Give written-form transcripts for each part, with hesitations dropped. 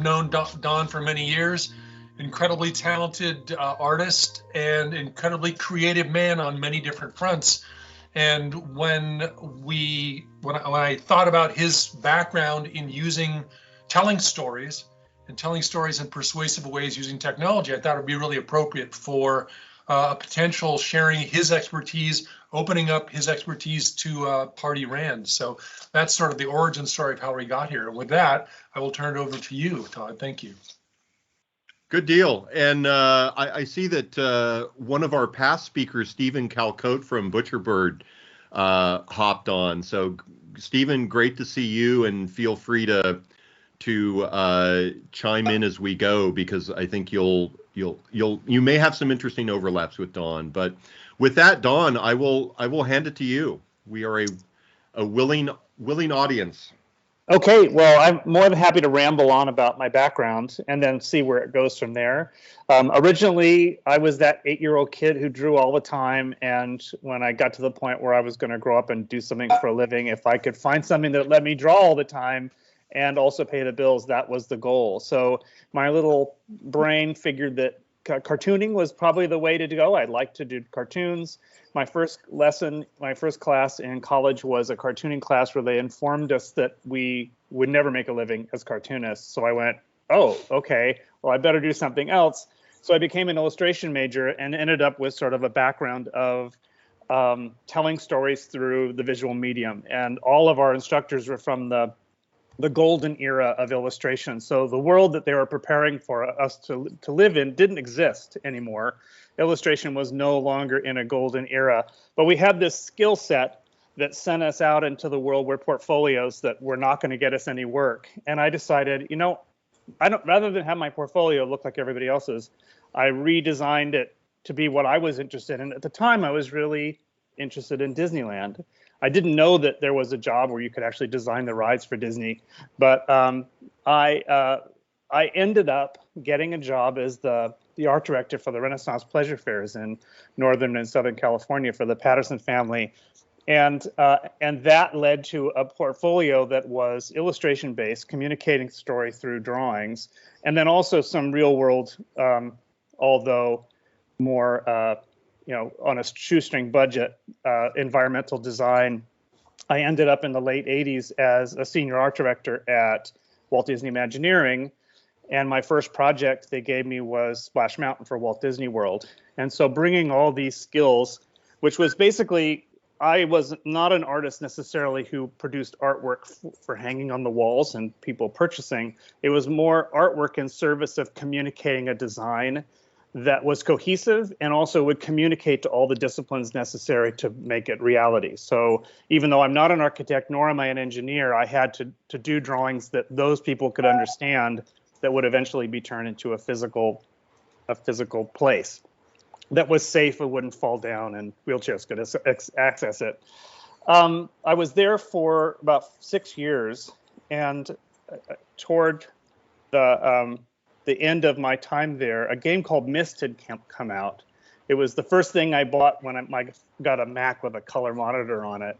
known Don for many years. Incredibly talented artist and incredibly creative man on many different fronts. And when I thought about his background in telling stories in persuasive ways using technology, I thought it would be really appropriate for a potential sharing his expertise, opening up his expertise to Party Rand. So that's sort of the origin story of how we got here. And with that, I will turn it over to you, Todd. Thank you. Good deal. And I see that one of our past speakers, Stephen Calcote from Butcherbird, hopped on. So, Stephen, great to see you, and feel free to chime in as we go, because I think you may have some interesting overlaps with Don. But with that, Don, I will hand it to you. We are a willing audience. Okay, well, I'm more than happy to ramble on about my background and then see where it goes from there. Originally, I was that 8-year-old kid who drew all the time, and when I got to the point where I was going to grow up and do something for a living, if I could find something that let me draw all the time and also pay the bills, that was the goal. So my little brain figured that cartooning was probably the way to go. I'd like to do cartoons. My first class in college was a cartooning class where they informed us that we would never make a living as cartoonists. So I went, oh, okay, well, I better do something else. So I became an illustration major and ended up with sort of a background of telling stories through the visual medium. And all of our instructors were from the golden era of illustration. So the world that they were preparing for us to live in didn't exist anymore. Illustration was no longer in a golden era, but we had this skill set that sent us out into the world where portfolios that were not going to get us any work. And I decided, rather than have my portfolio look like everybody else's, I redesigned it to be what I was interested in. At the time, I was really interested in Disneyland. I didn't know that there was a job where you could actually design the rides for Disney, but I ended up getting a job as the art director for the Renaissance Pleasure Fairs in Northern and Southern California for the Patterson family, and that led to a portfolio that was illustration-based, communicating story through drawings, and then also some real-world, although more on a shoestring budget, environmental design. I ended up in the late 80s as a senior art director at Walt Disney Imagineering. And my first project they gave me was Splash Mountain for Walt Disney World. And so bringing all these skills, which was basically, I was not an artist necessarily who produced artwork for hanging on the walls and people purchasing. It was more artwork in service of communicating a design that was cohesive and also would communicate to all the disciplines necessary to make it reality. So even though I'm not an architect, nor am I an engineer, I had to do drawings that those people could understand that would eventually be turned into a physical place that was safe and wouldn't fall down and wheelchairs could access it. I was there for about 6 years, and toward the end of my time there, a game called Myst had come out. It was the first thing I bought when I got a Mac with a color monitor on it.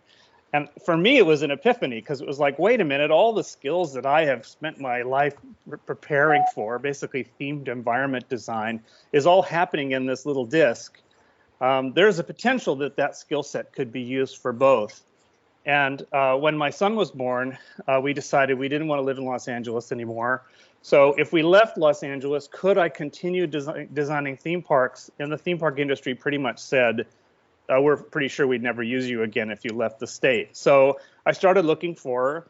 And for me, it was an epiphany, because it was like, wait a minute, all the skills that I have spent my life preparing for, basically themed environment design, is all happening in this little disk. There's a potential that skill set could be used for both. And when my son was born, we decided we didn't want to live in Los Angeles anymore. So if we left Los Angeles, could I continue designing theme parks? And the theme park industry pretty much said, we're pretty sure we'd never use you again if you left the state. So I started looking for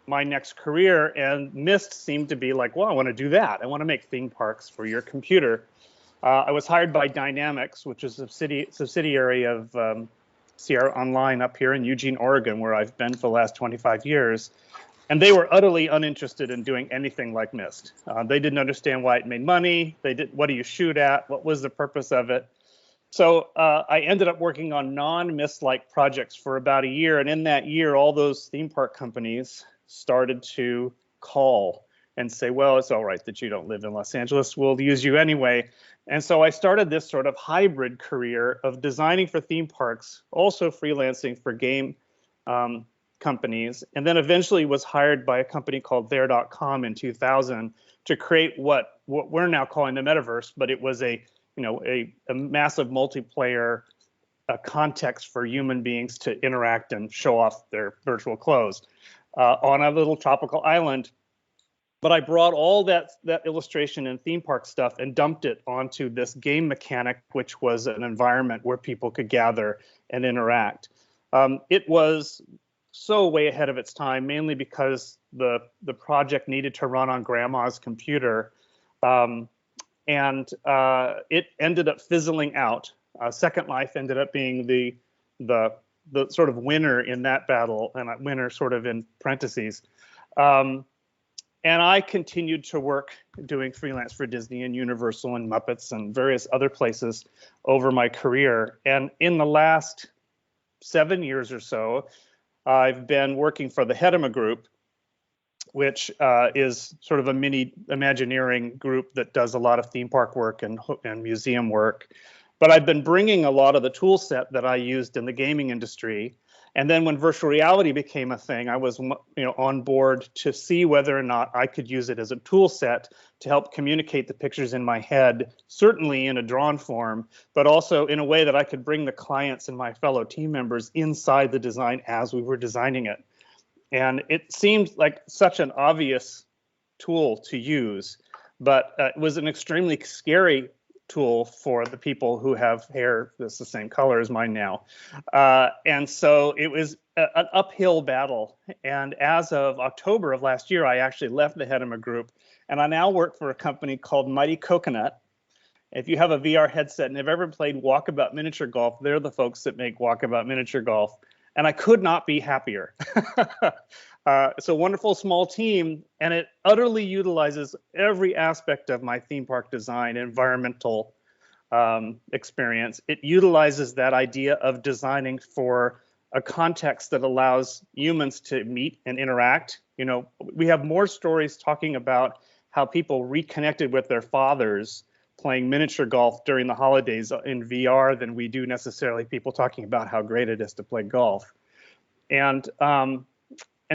my next career, and Myst seemed to be like, well, I want to do that. I want to make theme parks for your computer. I was hired by Dynamics, which is a subsidiary of Sierra Online up here in Eugene, Oregon, where I've been for the last 25 years. And they were utterly uninterested in doing anything like Myst. They didn't understand why it made money. What do you shoot at? What was the purpose of it? So I ended up working on non-Myst-like projects for about a year. And in that year, all those theme park companies started to call and say, well, it's all right that you don't live in Los Angeles. We'll use you anyway. And so I started this sort of hybrid career of designing for theme parks, also freelancing for game companies, and then eventually was hired by a company called There.com in 2000 to create what we're now calling the metaverse, but it was a massive multiplayer context for human beings to interact and show off their virtual clothes on a little tropical island. But I brought all that illustration and theme park stuff and dumped it onto this game mechanic, which was an environment where people could gather and interact. It was so way ahead of its time, mainly because the project needed to run on grandma's computer, and it ended up fizzling out. Second Life ended up being the sort of winner in that battle, and a winner sort of in parentheses. And I continued to work doing freelance for Disney and Universal and Muppets and various other places over my career. And in the last 7 years or so, I've been working for the Hedema Group, which is sort of a mini Imagineering group that does a lot of theme park work and museum work. But I've been bringing a lot of the tool set that I used in the gaming industry. And then when virtual reality became a thing, I was on board to see whether or not I could use it as a tool set to help communicate the pictures in my head, certainly in a drawn form, but also in a way that I could bring the clients and my fellow team members inside the design as we were designing it. And it seemed like such an obvious tool to use, but it was an extremely scary tool for the people who have hair that's the same color as mine now. And so it was an uphill battle. And as of October of last year, I actually left the Hedema Group, and I now work for a company called Mighty Coconut. If you have a VR headset and have ever played Walkabout Miniature Golf, they're the folks that make Walkabout Miniature Golf. And I could not be happier. It's a wonderful small team, and it utterly utilizes every aspect of my theme park design, environmental experience. It utilizes that idea of designing for a context that allows humans to meet and interact. We have more stories talking about how people reconnected with their fathers playing miniature golf during the holidays in VR than we do necessarily people talking about how great it is to play golf. And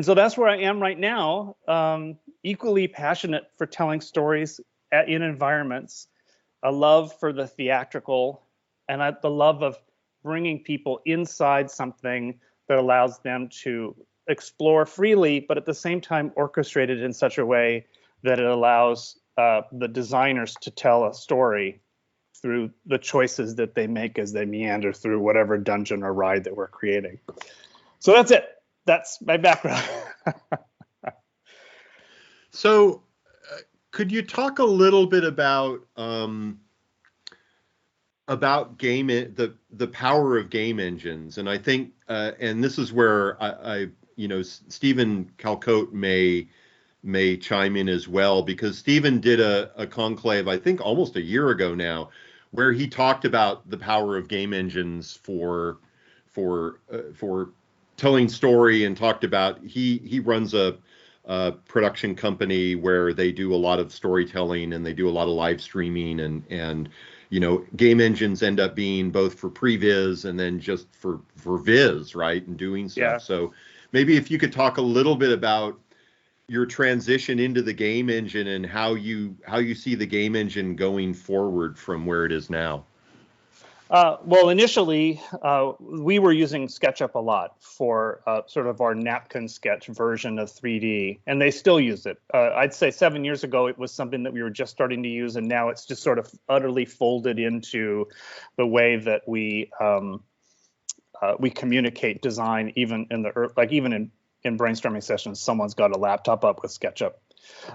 so that's where I am right now, equally passionate for telling stories in environments, a love for the theatrical, and the love of bringing people inside something that allows them to explore freely, but at the same time orchestrated in such a way that it allows the designers to tell a story through the choices that they make as they meander through whatever dungeon or ride that we're creating. So that's it. That's my background. So could you talk a little bit about the power of game engines? And I think and this is where I Stephen Calcote may chime in as well, because Stephen did a conclave, I think almost a year ago now, where he talked about the power of game engines for telling story, and talked about he runs a production company where they do a lot of storytelling and they do a lot of live streaming, and game engines end up being both for previs and then just for viz, right, and doing stuff. Yeah. So maybe if you could talk a little bit about your transition into the game engine and how you see the game engine going forward from where it is now. Well, initially, we were using SketchUp a lot for sort of our napkin sketch version of 3D, and they still use it. I'd say 7 years ago, it was something that we were just starting to use, and now it's just sort of utterly folded into the way that we communicate design. Even in brainstorming sessions, someone's got a laptop up with SketchUp.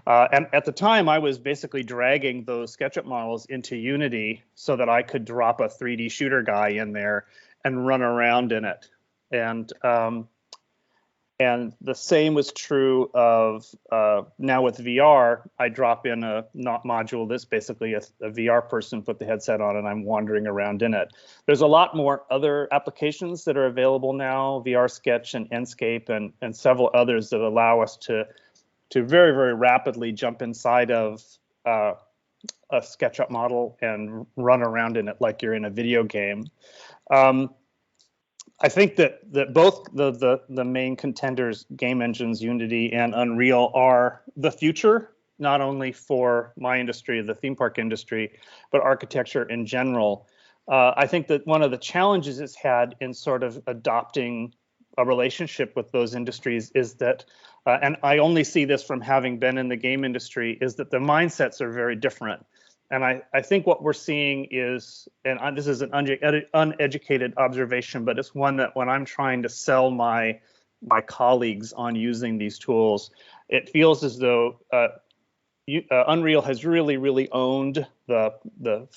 And at the time, I was basically dragging those SketchUp models into Unity so that I could drop a 3D shooter guy in there and run around in it. And the same was true of now with VR. I drop in a module that's basically a VR person, put the headset on, and I'm wandering around in it. There's a lot more other applications that are available now, VR Sketch and Enscape and several others that allow us to very, very rapidly jump inside of a SketchUp model and run around in it like you're in a video game. I think that both the main contenders, game engines, Unity and Unreal, are the future, not only for my industry, the theme park industry, but architecture in general. I think that one of the challenges it's had in sort of adopting a relationship with those industries is that, and I only see this from having been in the game industry, is that the mindsets are very different. And I think what we're seeing is, and this is an uneducated observation, but it's one that when I'm trying to sell my colleagues on using these tools, it feels as though Unreal has really owned the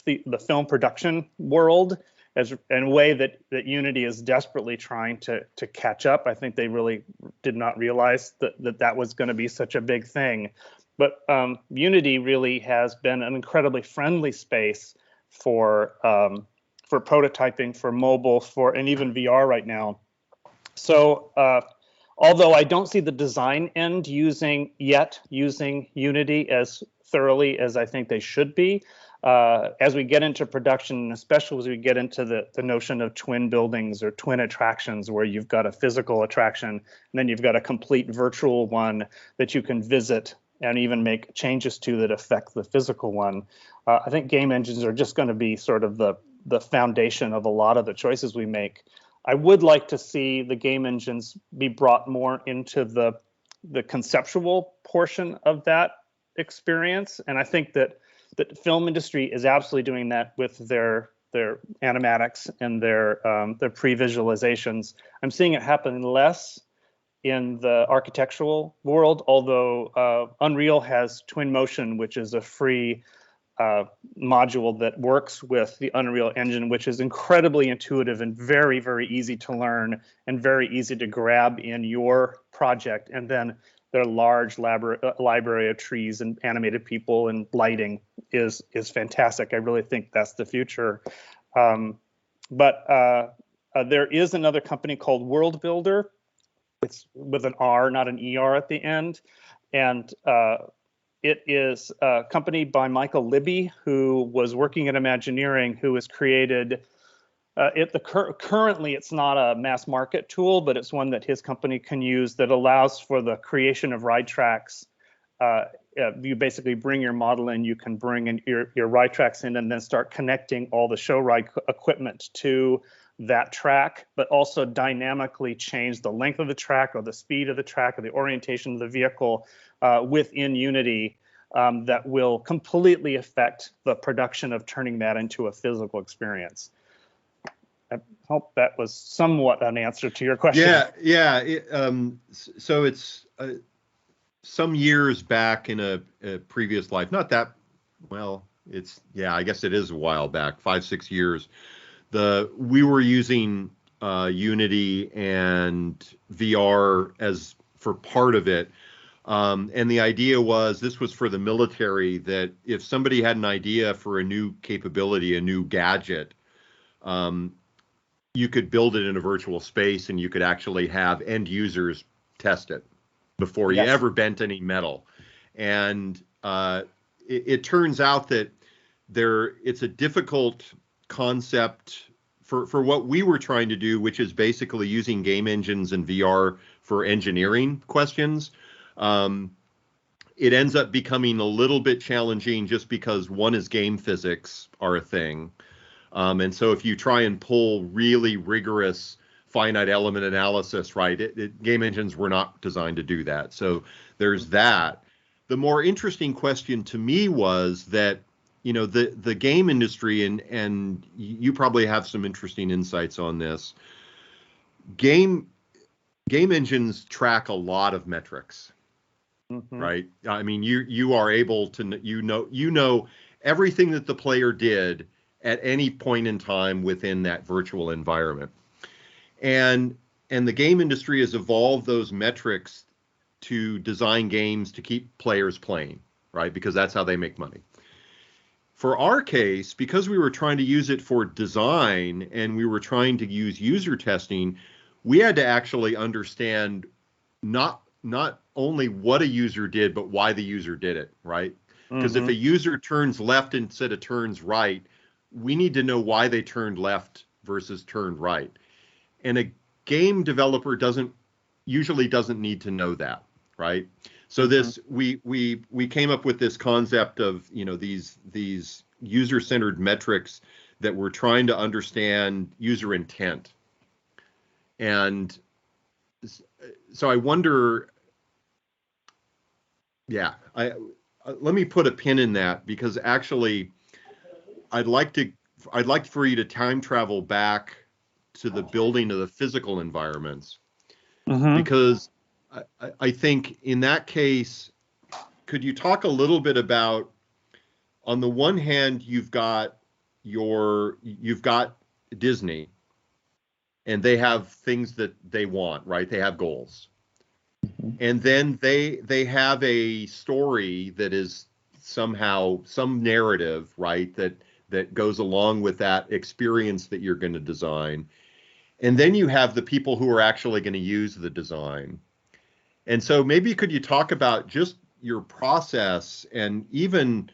film production world as in a way that Unity is desperately trying to catch up. I think they really did not realize that was going to be such a big thing. But Unity really has been an incredibly friendly space for prototyping, for mobile, and even VR right now. So although I don't see the design end using Unity as thoroughly as I think they should be, as we get into production, especially as we get into the notion of twin buildings or twin attractions, where you've got a physical attraction and then you've got a complete virtual one that you can visit and even make changes to that affect the physical one. I think game engines are just going to be sort of the foundation of a lot of the choices we make. I would like to see the game engines be brought more into the conceptual portion of that experience, and I think that the film industry is absolutely doing that with their animatics and their pre-visualizations. I'm seeing it happen less in the architectural world, although Unreal has Twinmotion, which is a free module that works with the Unreal Engine, which is incredibly intuitive and very easy to learn and very easy to grab in your project. And then their large library of trees and animated people and lighting is fantastic. I really think that's the future. But there is another company called World Builder. It's with an R, not an ER at the end. And it is a company by Michael Libby, who was working at Imagineering, who has created, currently it's not a mass market tool, but it's one that his company can use that allows for the creation of ride tracks. You basically bring your model in, you can bring in your ride tracks in and then start connecting all the show ride equipment to that track, but also dynamically change the length of the track or the speed of the track or the orientation of the vehicle within Unity that will completely affect the production of turning that into a physical experience. I hope that was somewhat an answer to your question. Yeah. So it's some years back in a previous life, not that, well, I guess it is a while back, 5-6 years. We were using Unity and VR as for part of it. And the idea was, this was for the military, that if somebody had an idea for a new capability, a new gadget, you could build it in a virtual space and you could actually have end users test it before you ever bent any metal. And it turns out that it's a difficult concept for what we were trying to do, which is basically using game engines and VR for engineering questions. It ends up becoming a little bit challenging just because one is game physics are a thing. And so if you try and pull really rigorous finite element analysis, right, game engines were not designed to do that. So there's that. The more interesting question to me was that, the game industry, and you probably have some interesting insights on this. Game engines track a lot of metrics, right? I mean, you are able to, you know everything that the player did at any point in time within that virtual environment. And the game industry has evolved those metrics to design games to keep players playing, right? Because that's how they make money. For our case, because we were trying to use it for design and we were trying to use user testing, we had to actually understand not only what a user did, but why the user did it, right? Because if a user turns left instead of turns right, we need to know why they turned left versus turned right. And a game developer usually doesn't need to know that, right? So this we came up with this concept of, you know, these user-centered metrics that we're trying to understand user intent. And so I wonder, yeah, let me put a pin in that, because actually I'd like for you to time travel back to the building of the physical environments, because I think in that case, could you talk a little bit about, on the one hand, you've got Disney, and they have things that they want, right? They have goals. And then they have a story that is somehow some narrative, right? That goes along with that experience that you're going to design. And then you have the people who are actually going to use the design. And so maybe could you talk about just your process, and even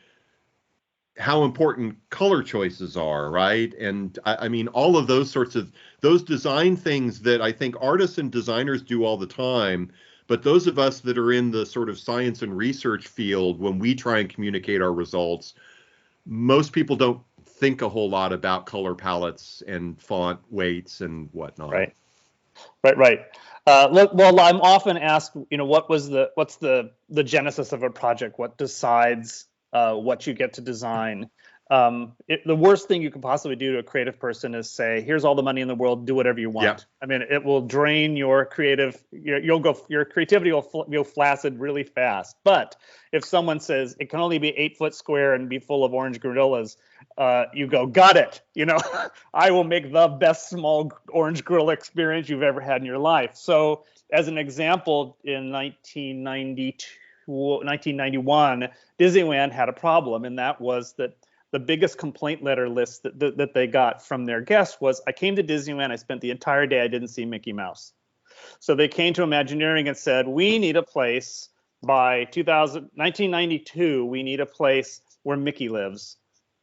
how important color choices are, right? And I mean, all of those sorts of, those design things that I think artists and designers do all the time, but those of us that are in the sort of science and research field, when we try and communicate our results, most people don't think a whole lot about color palettes and font weights and whatnot. Right. Well, I'm often asked, you know, what's the genesis of a project? What decides what you get to design? The worst thing you can possibly do to a creative person is say, "Here's all the money in the world, do whatever you want." Yeah. I mean, it will drain your your creativity will go flaccid really fast. But if someone says it can only be 8 foot square and be full of orange gorillas, you go, got it. You know, I will make the best small orange gorilla experience you've ever had in your life. So, as an example, in 1991, Disneyland had a problem, and that was that the biggest complaint letter list that they got from their guests was, I came to Disneyland, I spent the entire day, I didn't see Mickey Mouse. So they came to Imagineering and said, we need a place by 1992, we need a place where Mickey lives,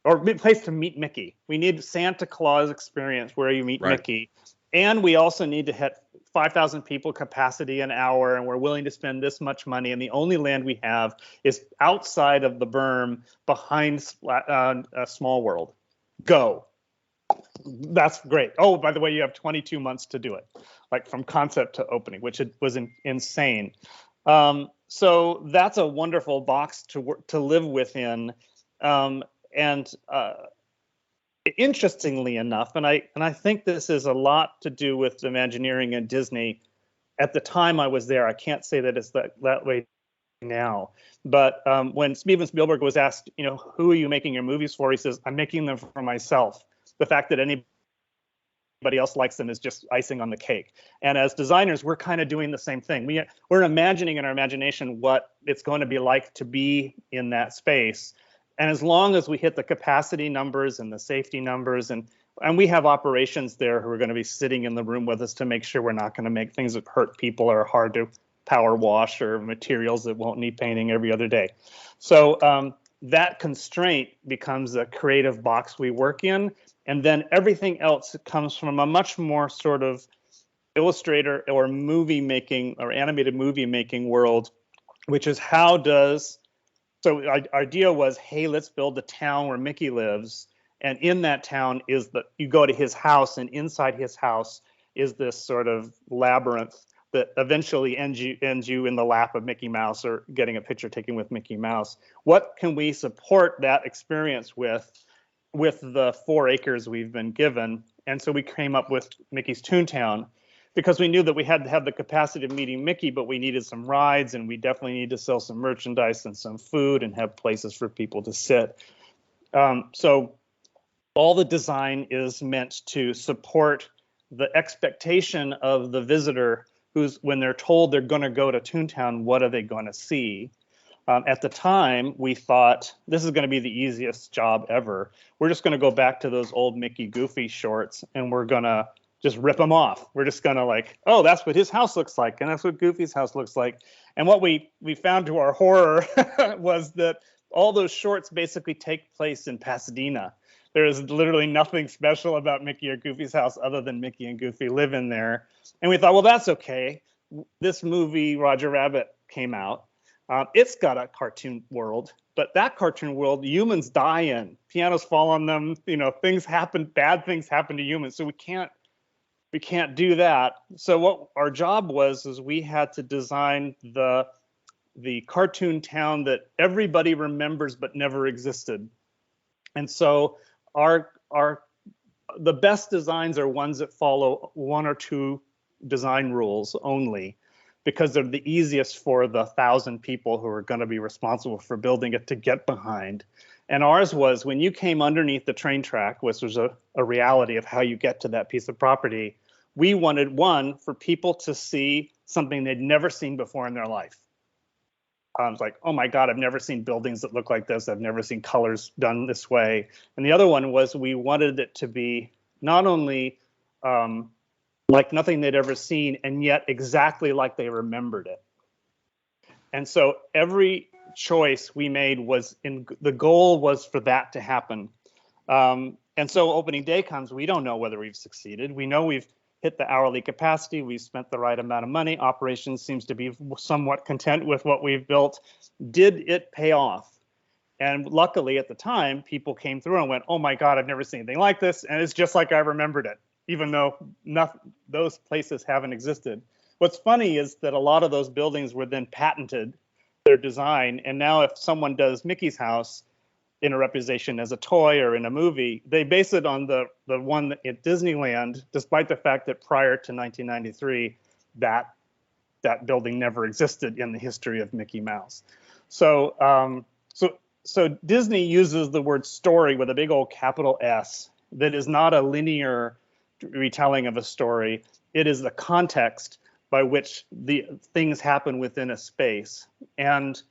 or a place to meet Mickey. We need Santa Claus experience where you meet Mickey. And we also need to hit 5,000 people capacity an hour, and we're willing to spend this much money. And the only land we have is outside of the berm behind a Small World. Go. That's great. Oh, by the way, you have 22 months to do it, like from concept to opening, which was insane. So that's a wonderful box to live within. Interestingly enough, and I think this is a lot to do with Imagineering and Disney. At the time I was there, I can't say that it's that way now. But when Steven Spielberg was asked, you know, who are you making your movies for? He says, I'm making them for myself. The fact that anybody else likes them is just icing on the cake. And as designers, we're kind of doing the same thing. We're imagining in our imagination what it's going to be like to be in that space. And as long as we hit the capacity numbers and the safety numbers, and we have operations there who are going to be sitting in the room with us to make sure we're not going to make things that hurt people or are hard to power wash, or materials that won't need painting every other day. So that constraint becomes a creative box we work in. And then everything else comes from a much more sort of illustrator or movie making or animated movie making world, which is so our idea was, hey, let's build a town where Mickey lives. And in that town you go to his house, and inside his house is this sort of labyrinth that eventually ends you in the lap of Mickey Mouse, or getting a picture taken with Mickey Mouse. What can we support that experience with the 4 acres we've been given? And so we came up with Mickey's Toontown, because we knew that we had to have the capacity of meeting Mickey, but we needed some rides, and we definitely need to sell some merchandise and some food and have places for people to sit. So all the design is meant to support the expectation of the visitor, when they're told they're going to go to Toontown, what are they going to see? At the time, we thought, this is going to be the easiest job ever. We're just going to go back to those old Mickey Goofy shorts, and we're going to just rip them off. We're just going to like, oh, that's what his house looks like, and that's what Goofy's house looks like. And what we found to our horror was that all those shorts basically take place in Pasadena. There is literally nothing special about Mickey or Goofy's house other than Mickey and Goofy live in there. And we thought, well, that's okay. This movie, Roger Rabbit, came out. It's got a cartoon world, but that cartoon world, humans die in. Pianos fall on them. Things happen. Bad things happen to humans. So we can't do that. So what our job was is we had to design the cartoon town that everybody remembers but never existed. And so the best designs are ones that follow one or two design rules only, because they're the easiest for the 1,000 people who are going to be responsible for building it to get behind. And ours was, when you came underneath the train track, which was a reality of how you get to that piece of property, we wanted, one, for people to see something they'd never seen before in their life. I was like, oh my God, I've never seen buildings that look like this. I've never seen colors done this way. And the other one was, we wanted it to be not only like nothing they'd ever seen, and yet exactly like they remembered it. And so every choice we made the goal was for that to happen. And so opening day comes, we don't know whether we've succeeded. We know we've hit the hourly capacity. We've spent the right amount of money. Operations seems to be somewhat content with what we've built. Did it pay off? And luckily at the time, people came through and went, oh my God, I've never seen anything like this. And it's just like I remembered it, even though those places haven't existed. What's funny is that a lot of those buildings were then patented, their design. And now if someone does Mickey's house in a representation as a toy or in a movie, they base it on the one at Disneyland, despite the fact that prior to 1993, that building never existed in the history of Mickey Mouse. So Disney uses the word story with a big old capital S that is not a linear retelling of a story. It is the context by which the things happen within a space. And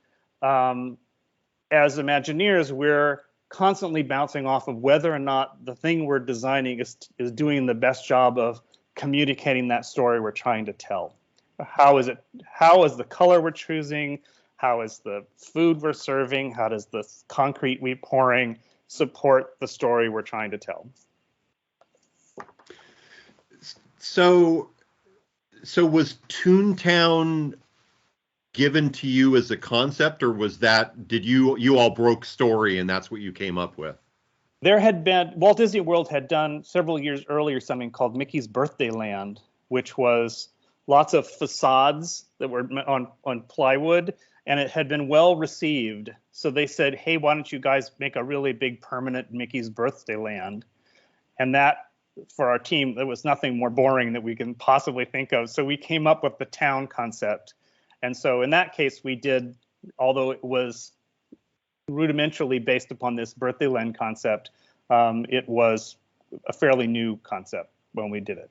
as Imagineers, we're constantly bouncing off of whether or not the thing we're designing is doing the best job of communicating that story we're trying to tell. How is the color we're choosing? How is the food we're serving? How does the concrete we're pouring support the story we're trying to tell? So was Toontown given to you as a concept, or was did you all broke story and that's what you came up with? There had been, Walt Disney World had done several years earlier something called Mickey's Birthday Land, which was lots of facades that were on plywood, and it had been well received. So they said, hey, why don't you guys make a really big permanent Mickey's Birthday Land? And that, for our team, there was nothing more boring that we can possibly think of. So we came up with the town concept. And so in that case, we did, although it was rudimentarily based upon this birthday land concept, it was a fairly new concept when we did it.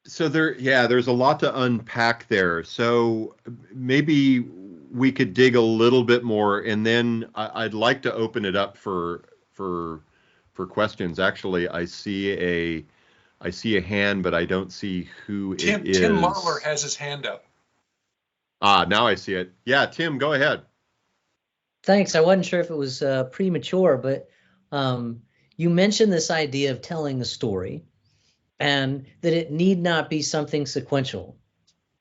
So there's a lot to unpack there. So maybe we could dig a little bit more, and then I'd like to open it up for questions. Actually, I see a hand, but I don't see who it is. Tim Marler has his hand up. Now I see it. Yeah, Tim, go ahead. Thanks. I wasn't sure if it was premature, but you mentioned this idea of telling a story and that it need not be something sequential.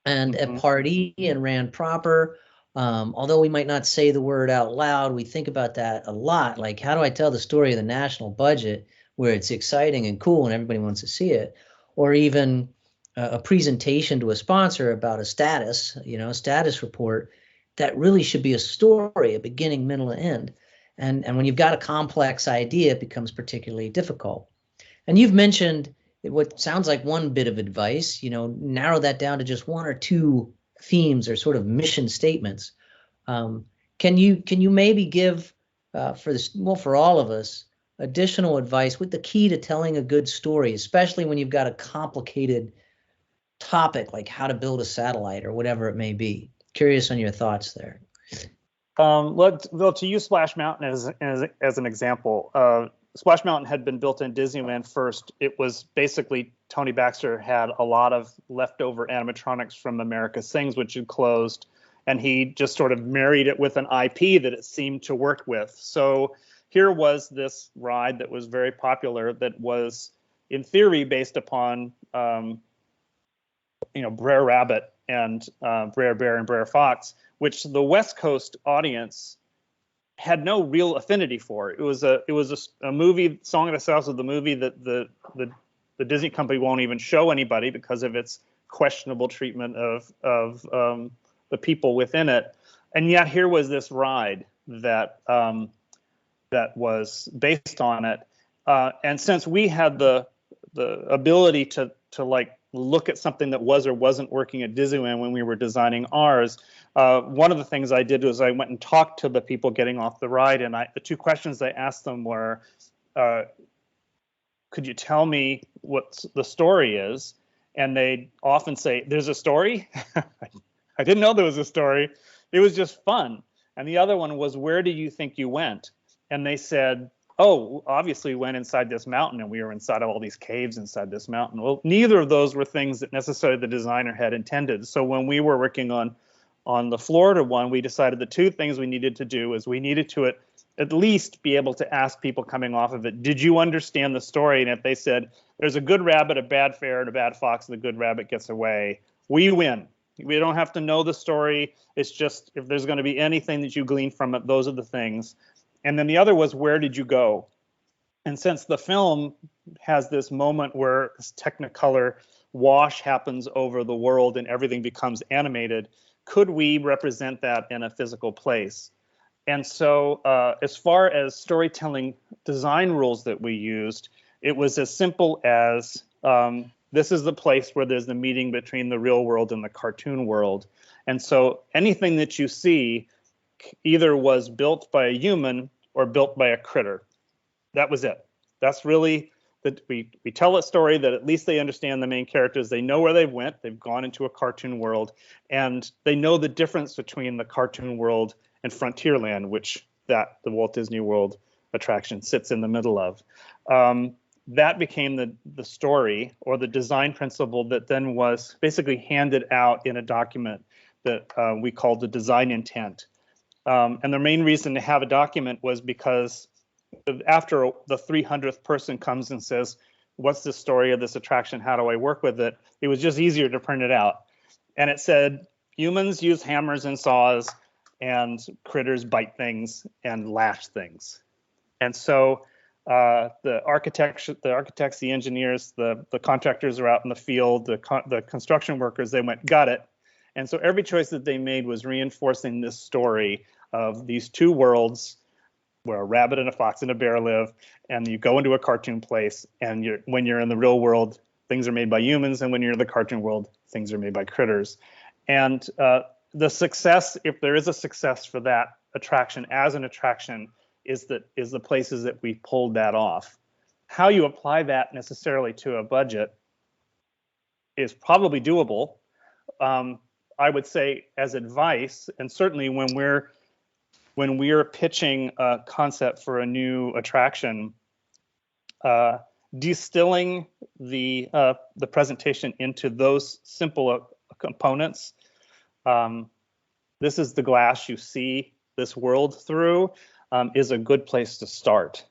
And at Party and Ran Proper, although we might not say the word out loud, we think about that a lot. Like, how do I tell the story of the national budget where it's exciting and cool and everybody wants to see it? Or even a presentation to a sponsor about a status report that really should be a story, a beginning, middle, and end. And when you've got a complex idea, it becomes particularly difficult. And you've mentioned what sounds like one bit of advice, narrow that down to just one or two themes or sort of mission statements. Can you maybe give for all of us additional advice with the key to telling a good story, especially when you've got a complicated topic like how to build a satellite or whatever it may be? Curious on your thoughts there. To use Splash Mountain as an example, Splash Mountain had been built in Disneyland first, it was basically Tony Baxter had a lot of leftover animatronics from America Sings, which had closed, and he just sort of married it with an IP that it seemed to work with. So here was this ride that was very popular that was, in theory, based upon Brer Rabbit and Brer Bear and Brer Fox, which the West Coast audience had no real affinity for. It was a movie, Song of the South of the movie that the Disney company won't even show anybody because of its questionable treatment of the people within it. And yet here was this ride that was based on it. And since we had the ability to like look at something that was or wasn't working at Disneyland when we were designing ours, one of the things I did was I went and talked to the people getting off the ride, and the two questions I asked them were, could you tell me what the story is? And they'd often say, there's a story? I didn't know there was a story. It was just fun. And the other one was, where do you think you went? And they said, oh, obviously we went inside this mountain, and we were inside of all these caves inside this mountain. Well, neither of those were things that necessarily the designer had intended. So when we were working on the Florida one, we decided the two things we needed to do is we needed to at least be able to ask people coming off of it, did you understand the story? And if they said, there's a good rabbit, a bad bear, and a bad fox, and the good rabbit gets away, we win. We don't have to know the story. It's just, if there's going to be anything that you glean from it, those are the things. And then the other was, where did you go? And since the film has this moment where this Technicolor wash happens over the world and everything becomes animated, could we represent that in a physical place? And so as far as storytelling design rules that we used, it was as simple as this is the place where there's the meeting between the real world and the cartoon world. And so anything that you see either was built by a human or built by a critter. That was it. That's really that we tell a story that at least they understand the main characters. They know where they went. They've gone into a cartoon world, and they know the difference between the cartoon world and Frontierland, which the Walt Disney World attraction sits in the middle of. That became the story or the design principle that then was basically handed out in a document that we called the design intent. And the main reason to have a document was because after the 300th person comes and says, what's the story of this attraction? How do I work with it? It was just easier to print it out. And it said, humans use hammers and saws, and critters bite things and lash things. And so the architects, the engineers, the contractors are out in the field, the construction workers, they went, got it. And so every choice that they made was reinforcing this story of these two worlds where a rabbit and a fox and a bear live, and you go into a cartoon place, and when you're in the real world, things are made by humans, and when you're in the cartoon world, things are made by critters. And the success, if there is a success for that attraction as an attraction, is the places that we pulled that off. How you apply that necessarily to a budget is probably doable. I would say as advice, and certainly when we're pitching a concept for a new attraction, distilling the presentation into those simple components. This is the glass you see this world through, is a good place to start.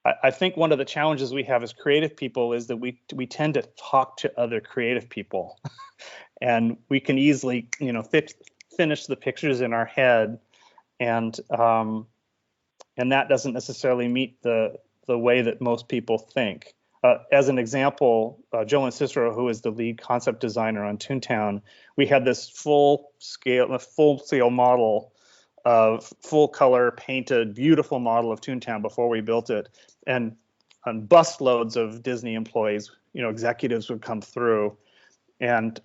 I think one of the challenges we have as creative people is that we tend to talk to other creative people, and we can easily, finish the pictures in our head, and that doesn't necessarily meet the way that most people think. As an example, Joe and Cicero, who is the lead concept designer on Toontown, we had this full scale model of full color painted, beautiful model of Toontown before we built it, and busloads of Disney employees, executives would come through, and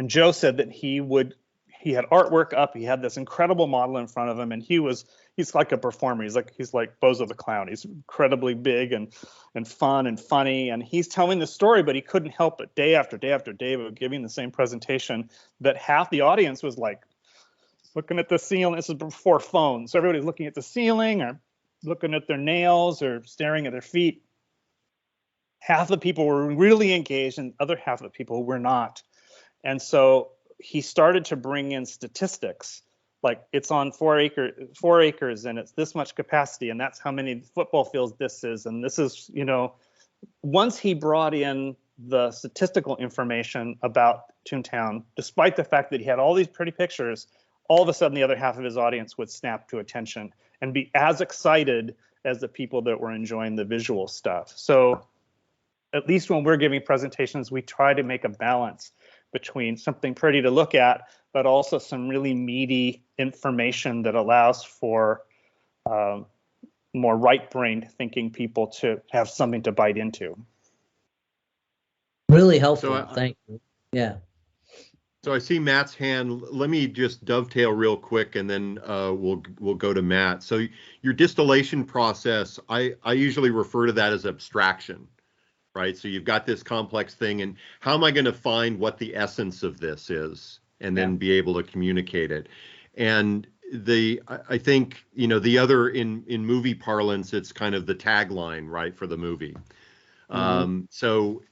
Joe said that he had artwork up. He had this incredible model in front of him, and he's like a performer. He's like Bozo the Clown. He's incredibly big and fun and funny, and he's telling the story, but he couldn't help it day after day after day of giving the same presentation that half the audience was like, looking at the ceiling. This is before phones. So everybody's looking at the ceiling or looking at their nails or staring at their feet. Half the people were really engaged and the other half of the people were not. And so he started to bring in statistics, like it's on 4 acres and it's this much capacity and that's how many football fields this is. And this is, once he brought in the statistical information about Toontown, despite the fact that he had all these pretty pictures, all of a sudden the other half of his audience would snap to attention and be as excited as the people that were enjoying the visual stuff. So at least when we're giving presentations, we try to make a balance between something pretty to look at, but also some really meaty information that allows for more right-brained thinking people to have something to bite into. Really helpful. Thank you. Yeah. So I see Matt's hand. Let me just dovetail real quick, and then we'll go to Matt. So your distillation process, I usually refer to that as abstraction, right? So you've got this complex thing, and how am I going to find what the essence of this is, and then be able to communicate it? And I think the other in movie parlance, it's kind of the tagline, right, for the movie. So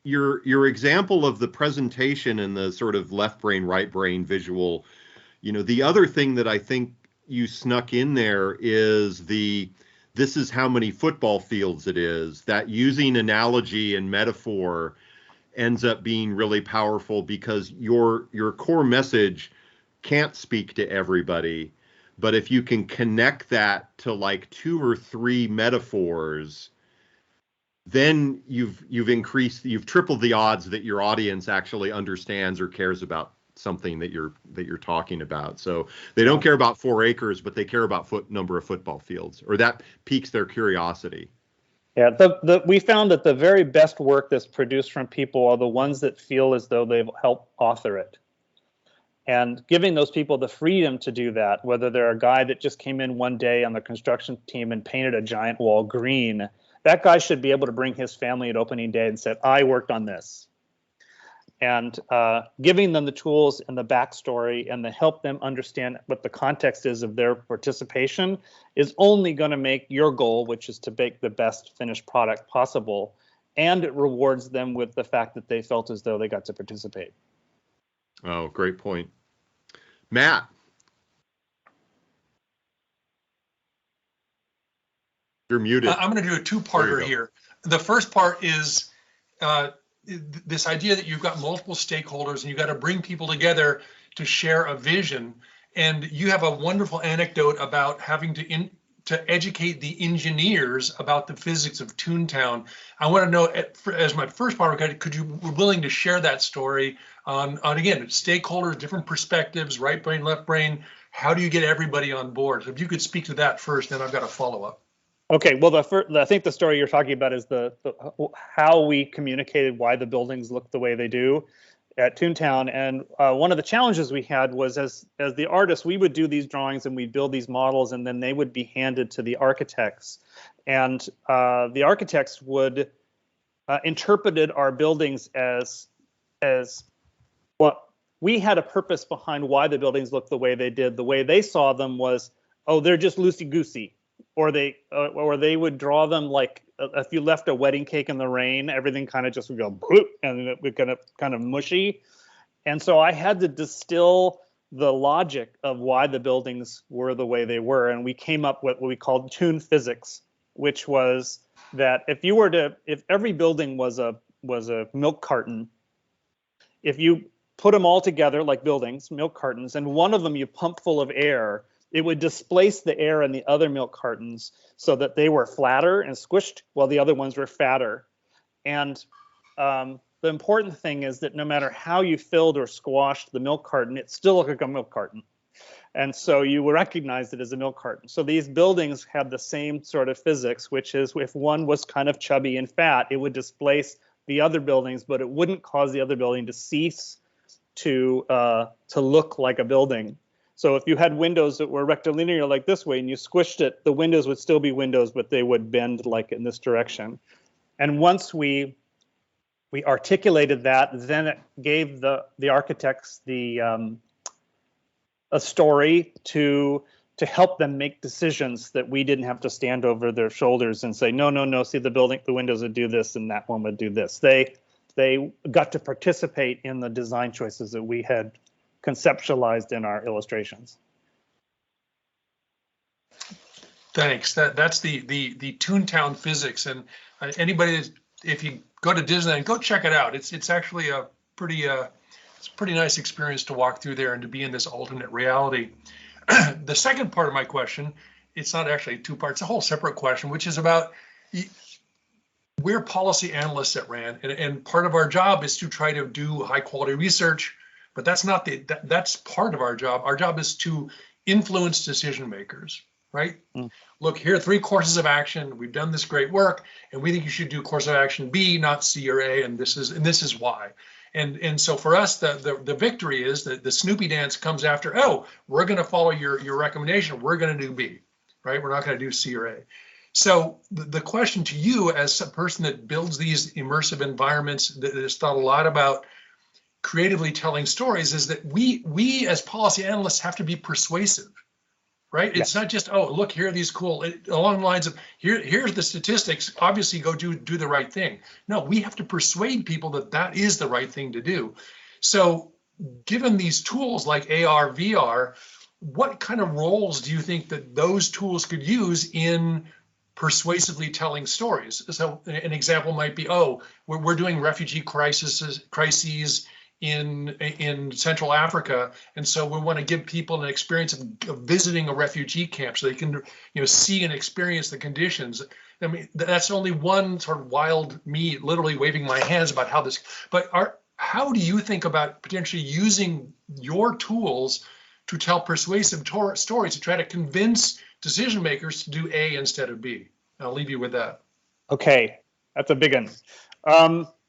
your example of the presentation and the sort of left brain, right brain visual, the other thing that I think you snuck in there is this is how many football fields it is. That using analogy and metaphor ends up being really powerful because your core message can't speak to everybody. But if you can connect that to like 2 or 3 metaphors, then you've tripled the odds that your audience actually understands or cares about something that you're talking about. So they don't care about 4 acres, but they care about number of football fields, or that piques their curiosity. Yeah, we found that the very best work that's produced from people are the ones that feel as though they've helped author it. And giving those people the freedom to do that, whether they're a guy that just came in one day on the construction team and painted a giant wall green, that guy should be able to bring his family at opening day and say, I worked on this. And giving them the tools and the backstory and to help them understand what the context is of their participation is only going to make your goal, which is to make the best finished product possible. And it rewards them with the fact that they felt as though they got to participate. Oh, great point. Matt. You're muted. I'm going to do a 2-parter here. The first part is this idea that you've got multiple stakeholders and you've got to bring people together to share a vision. And you have a wonderful anecdote about having to educate the engineers about the physics of Toontown. I want to know, as my first part, could you be willing to share that story on again, stakeholders, different perspectives, right brain, left brain? How do you get everybody on board? So if you could speak to that first, then I've got a follow-up. Okay, well, I think the story you're talking about is the how we communicated why the buildings look the way they do at Toontown. And one of the challenges we had was as the artists, we would do these drawings and we'd build these models, and then they would be handed to the architects. And the architects would interpreted our buildings as what we had a purpose behind why the buildings looked the way they did. The way they saw them was, oh, they're just loosey-goosey. Or they would draw them like if you left a wedding cake in the rain, everything kind of just would go bloop, and it would kind of mushy. And so I had to distill the logic of why the buildings were the way they were, and we came up with what we called Toon physics, which was that if every building was a milk carton, if you put them all together like buildings, milk cartons, and one of them you pump full of air, it would displace the air in the other milk cartons so that they were flatter and squished while the other ones were fatter. And the important thing is that no matter how you filled or squashed the milk carton, it still looked like a milk carton. And so you would recognize it as a milk carton. So these buildings have the same sort of physics, which is if one was kind of chubby and fat, it would displace the other buildings, but it wouldn't cause the other building to cease to look like a building. So if you had windows that were rectilinear like this way and you squished it, the windows would still be windows, but they would bend like in this direction. And once we we articulated that. Then it gave the architects a story to help them make decisions that we didn't have to stand over their shoulders and say, no, see the windows would do this and that one would do this. They got to participate in the design choices that we had conceptualized in our illustrations. Thanks. That's the Toontown physics, and anybody, if you go to Disneyland, go check it out. It's actually a pretty nice experience to walk through there and to be in this alternate reality. The second part of my question, it's not actually two parts, a whole separate question, which is about, we're policy analysts at RAND, and part of our job is to try to do high quality research, but that's not that's part of our job. Our job is to influence decision makers, right? Look, here are 3 courses of action. We've done this great work, and we think you should do course of action B, not C or A, and this is why. And so for us, the victory is that the Snoopy dance comes after, oh, we're going to follow your recommendation. We're going to do B, right? We're not going to do C or A. So the question to you, as a person that builds these immersive environments, that has thought a lot about creatively telling stories, is that we as policy analysts have to be persuasive, right? It's Yes. not just, oh, look, here are these cool, along the lines of, here's the statistics, obviously go do the right thing. No, we have to persuade people that is the right thing to do. So given these tools like AR, VR, what kind of roles do you think that those tools could use in persuasively telling stories? So an example might be, oh, we're doing refugee crises in Central Africa, and so we want to give people an experience of visiting a refugee camp so they can see and experience the conditions. I mean, that's only one sort of wild, me literally waving my hands about how this, but how do you think about potentially using your tools to tell persuasive stories to try to convince decision makers to do A instead of B? I'll leave you with that. Okay, that's a big one.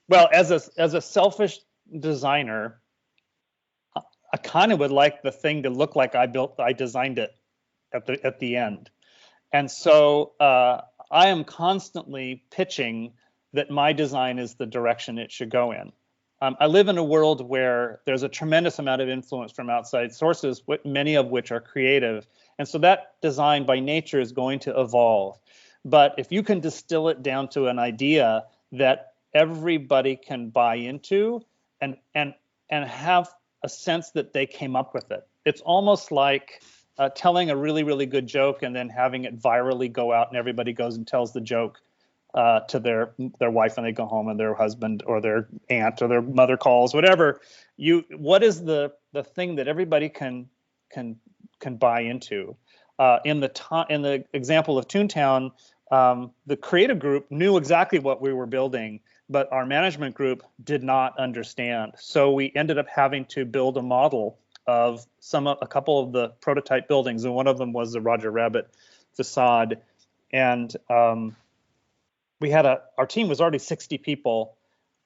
Well, as a selfish designer, I kind of would like the thing to look like I designed it at the end. And so I am constantly pitching that my design is the direction it should go in. I live in a world where there's a tremendous amount of influence from outside sources, many of which are creative. And so that design by nature is going to evolve. But if you can distill it down to an idea that everybody can buy into and have a sense that they came up with it, it's almost like telling a really, really good joke and then having it virally go out and everybody goes and tells the joke to their wife when they go home, and their husband or their aunt or their mother calls, whatever. What is the thing that everybody can buy into? In the example of Toontown, the creative group knew exactly what we were building, but our management group did not understand. So we ended up having to build a model of a couple of the prototype buildings, and one of them was the Roger Rabbit facade. And our team was already 60 people.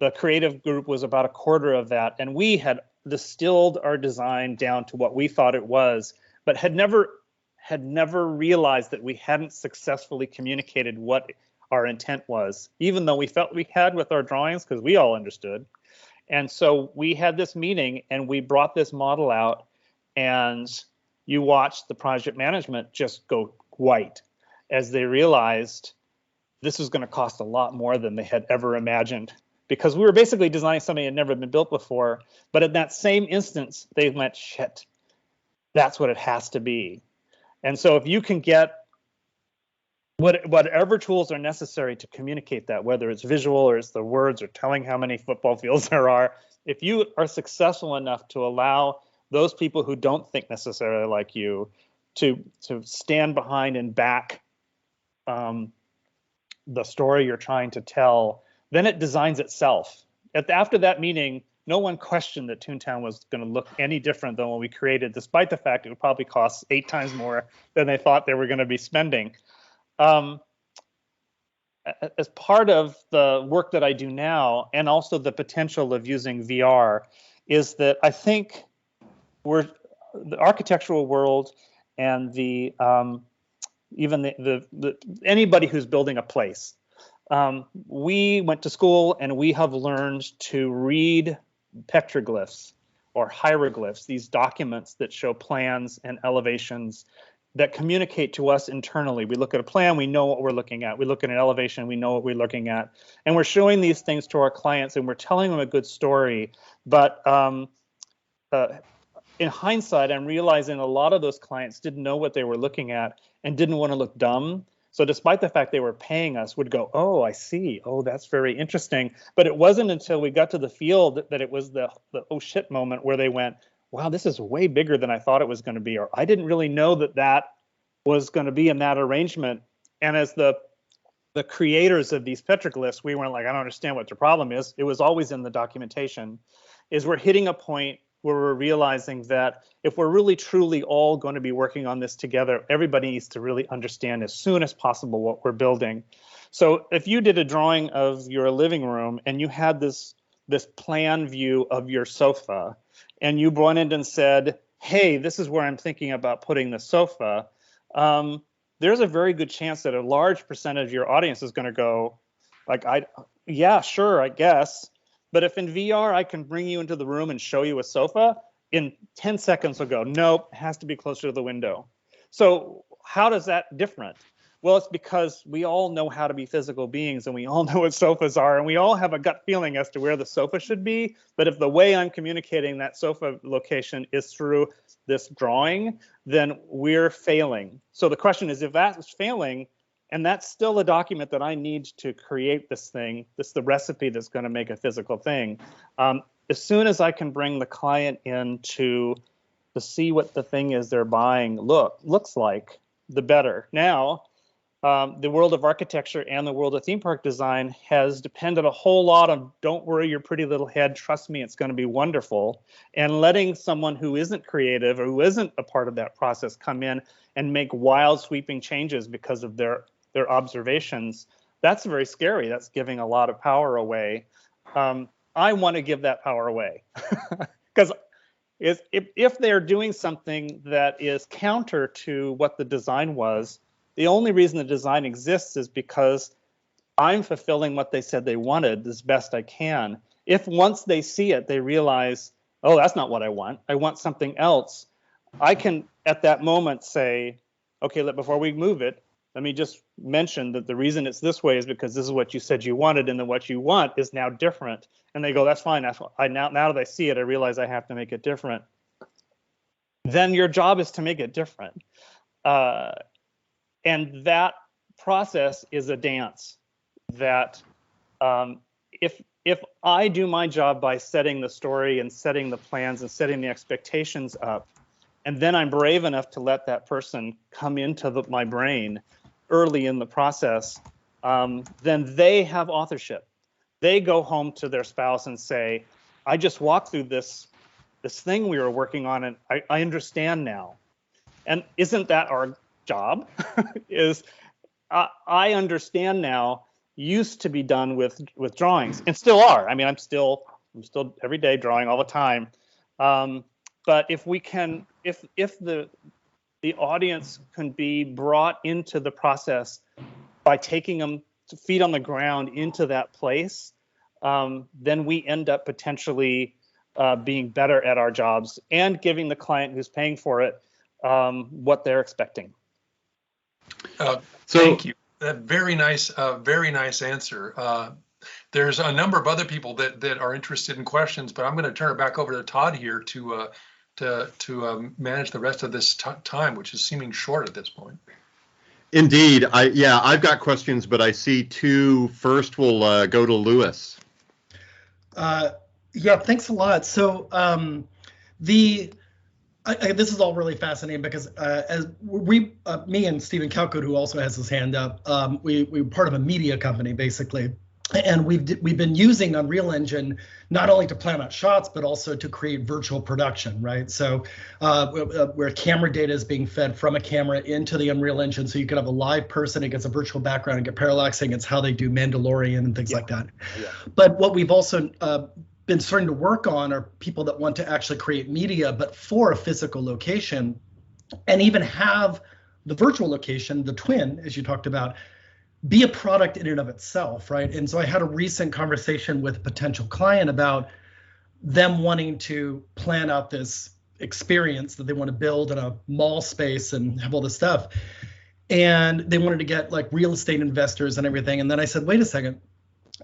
The creative group was about a quarter of that, and we had distilled our design down to what we thought it was, but had never realized that we hadn't successfully communicated what our intent was, even though we felt we had with our drawings, because we all understood. And so we had this meeting and we brought this model out, and you watched the project management just go white as they realized this was going to cost a lot more than they had ever imagined, because we were basically designing something that had never been built before. But in that same instance, they went, shit, that's what it has to be. And so if you can get whatever tools are necessary to communicate that, whether it's visual or it's the words or telling how many football fields there are, if you are successful enough to allow those people who don't think necessarily like you to stand behind and back the story you're trying to tell, then it designs itself. After that meeting, no one questioned that Toontown was going to look any different than what we created, despite the fact it would probably cost 8 times more than they thought they were going to be spending. As part of the work that I do now, and also the potential of using VR, is that I think the architectural world and even the anybody who's building a place We went to school and we have learned to read petroglyphs or hieroglyphs, these documents that show plans and elevations that communicate to us internally. We look at a plan, we know what we're looking at. We look at an elevation, we know what we're looking at. And we're showing these things to our clients and we're telling them a good story. But in hindsight, I'm realizing a lot of those clients didn't know what they were looking at and didn't want to look dumb. So despite the fact they were paying us, would go, oh, I see. Oh, that's very interesting. But it wasn't until we got to the field that it was the oh shit moment where they went, wow, this is way bigger than I thought it was going to be. Or I didn't really know that was going to be in that arrangement. And as the creators of these petroglyphs, we weren't like, I don't understand what the problem is. It was always in the documentation. Is we're hitting a point where we're realizing that if we're really truly all going to be working on this together, everybody needs to really understand as soon as possible what we're building. So if you did a drawing of your living room and you had this plan view of your sofa, and you brought in and said, hey, this is where I'm thinking about putting the sofa, there's a very good chance that a large percentage of your audience is going to go, like, yeah, sure, I guess. But if in VR I can bring you into the room and show you a sofa, in 10 seconds will go, nope, it has to be closer to the window. So how does that different? Well, it's because we all know how to be physical beings and we all know what sofas are and we all have a gut feeling as to where the sofa should be. But if the way I'm communicating that sofa location is through this drawing, then we're failing. So the question is, if that is failing, and that's still a document that I need to create this thing, this is the recipe that's going to make a physical thing. As soon as I can bring the client in to see what the thing is they're buying looks like, the better. Now, the world of architecture and the world of theme park design has depended a whole lot on don't worry your pretty little head, trust me, it's going to be wonderful. And letting someone who isn't creative or who isn't a part of that process come in and make wild sweeping changes because of their observations, that's very scary. That's giving a lot of power away. I want to give that power away because if they're doing something that is counter to what the design was, the only reason the design exists is because I'm fulfilling what they said they wanted as best I can. If once they see it, they realize, oh, that's not what I want something else. I can at that moment say, okay, before we move it, let me just mention that the reason it's this way is because this is what you said you wanted, and then what you want is now different. And they go, that's fine. Now that I see it, I realize I have to make it different. Then your job is to make it different. And that process is a dance that if I do my job by setting the story and setting the plans and setting the expectations up, and then I'm brave enough to let that person come into my brain early in the process, then they have authorship. They go home to their spouse and say, I just walked through this thing we were working on and I understand now. And isn't that our job? I understand now used to be done with drawings and still are. I mean, I'm still every day drawing all the time. But if we can, if the audience can be brought into the process by taking them to feet on the ground into that place, then we end up potentially being better at our jobs and giving the client who's paying for it what they're expecting. Thank you. Very nice answer. There's a number of other people that are interested in questions, but I'm going to turn it back over to Todd here to manage the rest of this time, which is seeming short at this point. Indeed. I've got questions, but I see two. First, we'll go to Lewis. Thanks a lot. So this is all really fascinating because as me and Stephen Calcode, who also has his hand up, we're part of a media company basically, and we've been using Unreal Engine not only to plan out shots but also to create virtual production, right? So where camera data is being fed from a camera into the Unreal Engine, so you can have a live person against a virtual background and get parallaxing. It's how they do Mandalorian and things like that. Yeah. But what we've also been starting to work on are people that want to actually create media, but for a physical location, and even have the virtual location, the twin, as you talked about, be a product in and of itself, right? And so I had a recent conversation with a potential client about them wanting to plan out this experience that they want to build in a mall space and have all this stuff. And they wanted to get like real estate investors and everything. And then I said, wait a second,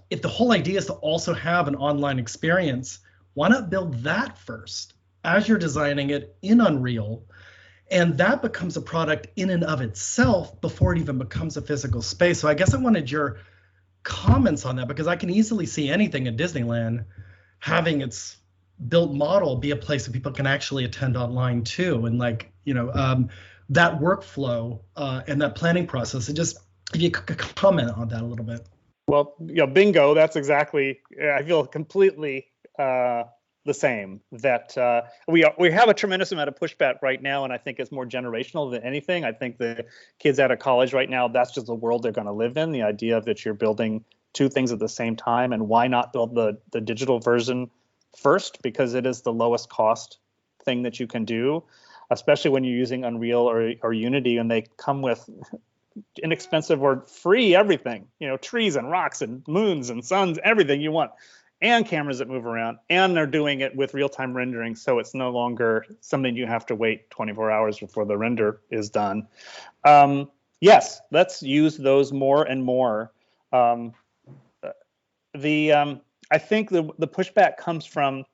if the whole idea is to also have an online experience, why not build that first as you're designing it in Unreal? And that becomes a product in and of itself before it even becomes a physical space. So I guess I wanted your comments on that, because I can easily see anything at Disneyland having its built model be a place that people can actually attend online too. And like, that workflow and that planning process. And just if you could comment on that a little bit. Well, bingo. That's exactly. I feel completely the same. That we have a tremendous amount of pushback right now, and I think it's more generational than anything. I think the kids out of college right now, that's just the world they're going to live in. The idea that you're building two things at the same time, and why not build the digital version first, because it is the lowest cost thing that you can do, especially when you're using Unreal or Unity, and they come with inexpensive or free everything, trees and rocks and moons and suns, everything you want, and cameras that move around, and they're doing it with real-time rendering, so it's no longer something you have to wait 24 hours before the render is done. Yes, let's use those more and more. I think the pushback comes from,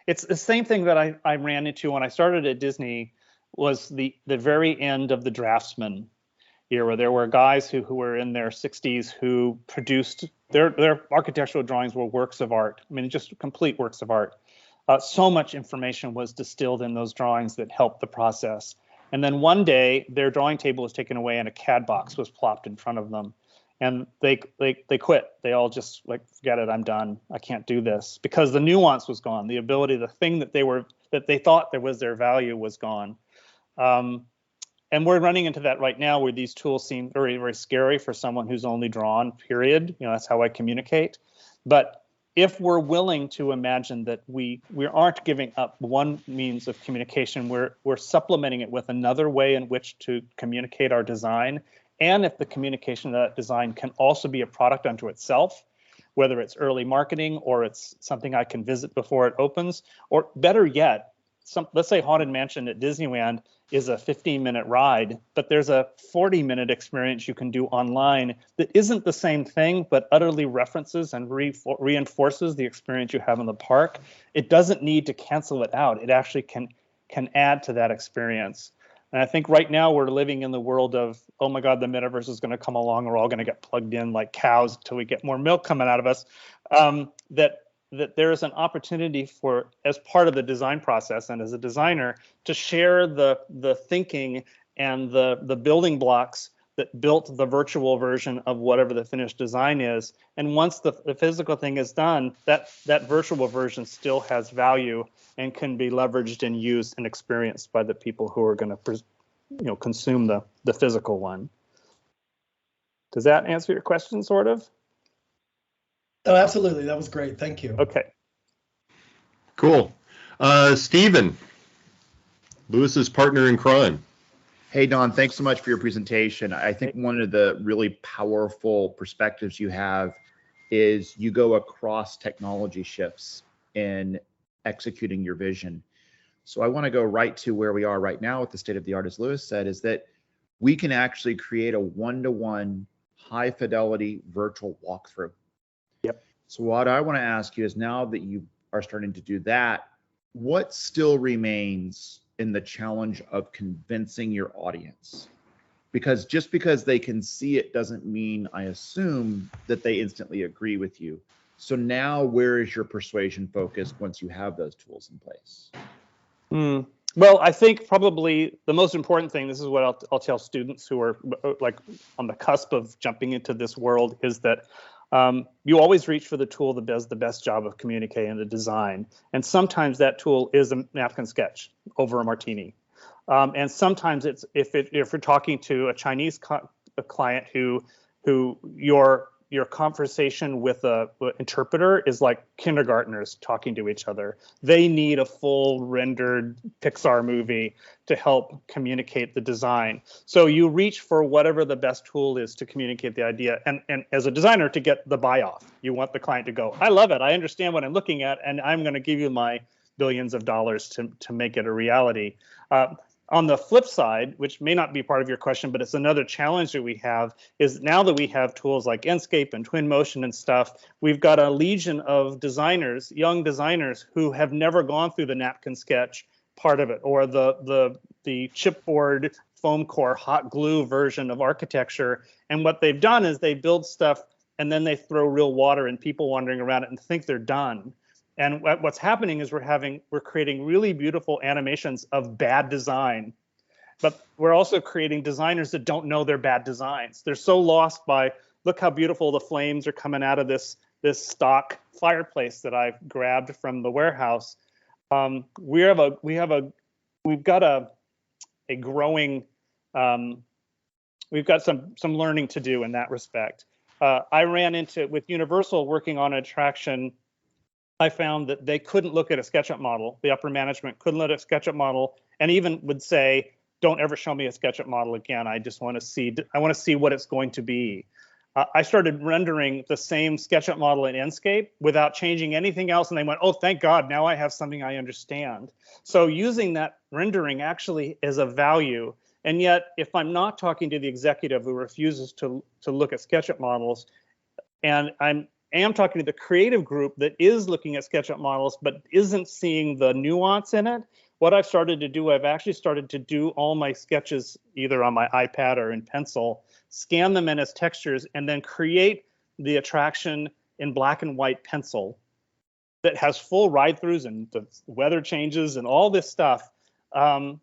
it's the same thing that I ran into when I started at Disney, was the very end of the draftsman era. There were guys who were in their 60s who produced their architectural drawings were works of art. I mean, just complete works of art. So much information was distilled in those drawings that helped the process. And then one day, their drawing table was taken away and a CAD box was plopped in front of them. And they quit. They all just like, forget it, I'm done. I can't do this, because the nuance was gone. The ability, the thing that they thought there was their value was gone. And we're running into that right now, where these tools seem very, very scary for someone who's only drawn, period. That's how I communicate. But if we're willing to imagine that we aren't giving up one means of communication, we're supplementing it with another way in which to communicate our design. And if the communication of that design can also be a product unto itself, whether it's early marketing or it's something I can visit before it opens, or better yet, let's say Haunted Mansion at Disneyland is a 15-minute ride, but there's a 40-minute experience you can do online that isn't the same thing, but utterly references and reinforces the experience you have in the park. It doesn't need to cancel it out. It actually can add to that experience. And I think right now we're living in the world of, oh my God, the metaverse is going to come along. We're all going to get plugged in like cows until we get more milk coming out of us. That there is an opportunity for, as part of the design process and as a designer, to share the thinking and the building blocks that built the virtual version of whatever the finished design is. And once the physical thing is done, that virtual version still has value and can be leveraged and used and experienced by the people who are going to consume the physical one. Does that answer your question, sort of? Oh, absolutely. That was great. Thank you. Okay. Cool. Stephen, Lewis's partner in crime. Hey, Don, thanks so much for your presentation. I think one of the really powerful perspectives you have is you go across technology shifts in executing your vision. So I want to go right to where we are right now with the state of the art, as Lewis said, is that we can actually create a one-to-one high fidelity virtual walkthrough. Yep. So what I want to ask you is, now that you are starting to do that, what still remains in the challenge of convincing your audience? Because just because they can see it doesn't mean, I assume, that they instantly agree with you. So now where is your persuasion focused once you have those tools in place? Well, I think probably the most important thing, this is what I'll tell students who are like on the cusp of jumping into this world, is that you always reach for the tool that does the best job of communicating the design. And sometimes that tool is a napkin sketch over a martini. And sometimes it's if you're talking to a Chinese client who your your conversation with a interpreter is like kindergartners talking to each other. They need a full rendered Pixar movie to help communicate the design. So you reach for whatever the best tool is to communicate the idea. And as a designer, to get the buy off, you want the client to go, I love it. I understand what I'm looking at, and I'm going to give you my billions of dollars to make it a reality. On the flip side, which may not be part of your question, but it's another challenge that we have, is now that we have tools like Enscape and Twinmotion and stuff, we've got a legion of designers, young designers, who have never gone through the napkin sketch part of it, or the chipboard foam core hot glue version of architecture. And what they've done is they build stuff and then they throw real water and people wandering around it and think they're done. And what's happening is we're creating really beautiful animations of bad design, but we're also creating designers that don't know they're bad designs. They're so lost by, look how beautiful the flames are coming out of this stock fireplace that I've grabbed from the warehouse. We've got a growing, we've got some learning to do in that respect. I ran into, with Universal working on an attraction, I found that they couldn't look at a SketchUp model. The upper management couldn't look at a SketchUp model, and even would say, don't ever show me a SketchUp model again. I just want to see what it's going to be. I started rendering the same SketchUp model in Enscape without changing anything else, and they went, oh, thank God, now I have something I understand. So using that rendering actually is a value. And yet, if I'm not talking to the executive who refuses to look at SketchUp models, and I am talking to the creative group that is looking at SketchUp models but isn't seeing the nuance in it, what I've started to do, I've actually started to do all my sketches either on my iPad or in pencil, scan them in as textures, and then create the attraction in black and white pencil that has full ride-throughs and the weather changes and all this stuff, and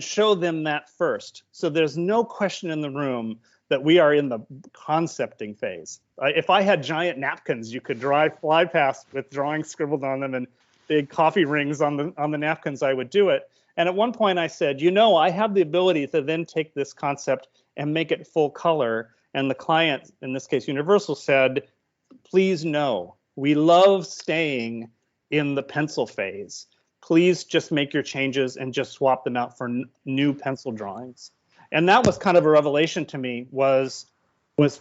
show them that first. So there's no question in the room that we are in the concepting phase. If I had giant napkins, you could fly past with drawings scribbled on them and big coffee rings on the napkins, I would do it. And at one point I said, I have the ability to then take this concept and make it full color. And the client, in this case Universal, said, please no, we love staying in the pencil phase. Please just make your changes and just swap them out for new pencil drawings. And that was kind of a revelation to me, was